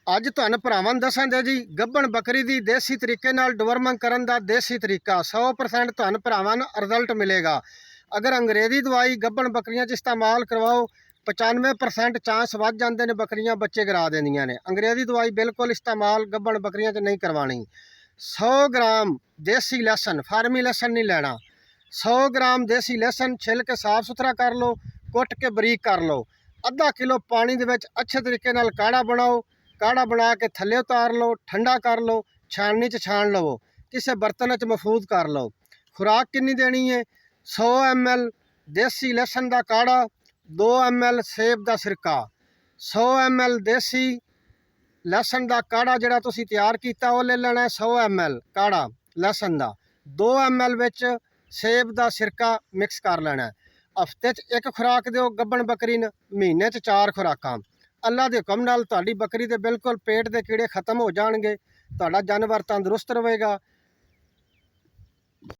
ਅੱਜ ਤੁਹਾਨੂੰ ਭਰਾਵਾਂ ਨੂੰ ਦੱਸਾਂਗੇ ਜੀ ਗੱਭਣ ਬੱਕਰੀ ਦੀ ਦੇਸੀ ਤਰੀਕੇ ਨਾਲ ਡਿਵਰਮਿੰਗ ਕਰਨ ਦਾ ਦੇਸੀ ਤਰੀਕਾ 100% ਤੁਹਾਨੂੰ ਭਰਾਵਾਂ ਨੂੰ ਰਿਜ਼ਲਟ ਮਿਲੇਗਾ। ਅਗਰ ਅੰਗਰੇਜ਼ੀ ਦਵਾਈ ਗੱਭਣ ਬੱਕਰੀਆਂ 'ਚ ਇਸਤੇਮਾਲ ਕਰਵਾਓ 95% ਚਾਂਸ ਵੱਧ ਜਾਂਦੇ ਨੇ ਬੱਕਰੀਆਂ ਬੱਚੇ ਗਿਰਾ ਦਿੰਦੀਆਂ ਨੇ। ਅੰਗਰੇਜ਼ੀ ਦਵਾਈ ਬਿਲਕੁਲ ਇਸਤੇਮਾਲ ਗੱਭਣ ਬੱਕਰੀਆਂ 'ਚ ਨਹੀਂ ਕਰਵਾਉਣੀ। 100 ਗ੍ਰਾਮ ਦੇਸੀ ਲਸਣ, ਫਾਰਮੀ ਲਸਣ ਨਹੀਂ ਲੈਣਾ। 100 ਗ੍ਰਾਮ ਦੇਸੀ ਲਸਣ ਛਿੱਲ ਕੇ ਸਾਫ਼ ਸੁਥਰਾ ਕਰ ਲਓ, ਕੁੱਟ ਕੇ ਬਰੀਕ ਕਰ ਲਓ। ਅੱਧਾ ਕਿਲੋ ਪਾਣੀ ਦੇ ਵਿੱਚ ਅੱਛੇ ਤਰੀਕੇ ਨਾਲ ਕਾੜਾ ਬਣਾਓ। ਕਾੜਾ ਬਣਾ ਕੇ ਥੱਲੇ ਉਤਾਰ ਲਓ, ਠੰਡਾ ਕਰ ਲਓ, ਛਾਣਨੀ 'ਚ ਛਾਣ ਲਵੋ, ਕਿਸੇ ਬਰਤਨ 'ਚ ਮਹਿਫੂਜ਼ ਕਰ ਲਓ। ਖੁਰਾਕ ਕਿੰਨੀ ਦੇਣੀ ਹੈ? 100 ml ਦੇਸੀ ਲਸਣ ਦਾ ਕਾੜਾ, 2 ml ਸੇਬ ਦਾ ਸਿਰਕਾ। 100 ml ਦੇਸੀ ਲਸਣ ਦਾ ਕਾੜਾ ਜਿਹੜਾ ਤੁਸੀਂ ਤਿਆਰ ਕੀਤਾ ਉਹ ਲੈ ਲੈਣਾ 100 ml ਕਾੜਾ ਲਸਣ ਦਾ। 2 ml ਵਿੱਚ ਸੇਬ ਦਾ ਸਿਰਕਾ ਮਿਕਸ ਕਰ ਲੈਣਾ। ਹਫ਼ਤੇ 'ਚ 1 ਖੁਰਾਕ ਦਿਓ ਗੱਭਣ ਬੱਕਰੀ ਨੂੰ, ਮਹੀਨੇ 'ਚ 4 ਖੁਰਾਕਾਂ। ਅੱਲਾ ਦੇ ਹੁਕਮ ਨਾਲ ਤੁਹਾਡੀ ਬੱਕਰੀ ਦੇ ਬਿਲਕੁਲ ਪੇਟ ਦੇ ਕੀੜੇ ਖਤਮ ਹੋ ਜਾਣਗੇ। ਤੁਹਾਡਾ ਜਾਨਵਰ ਤੰਦਰੁਸਤ ਰਹੇਗਾ।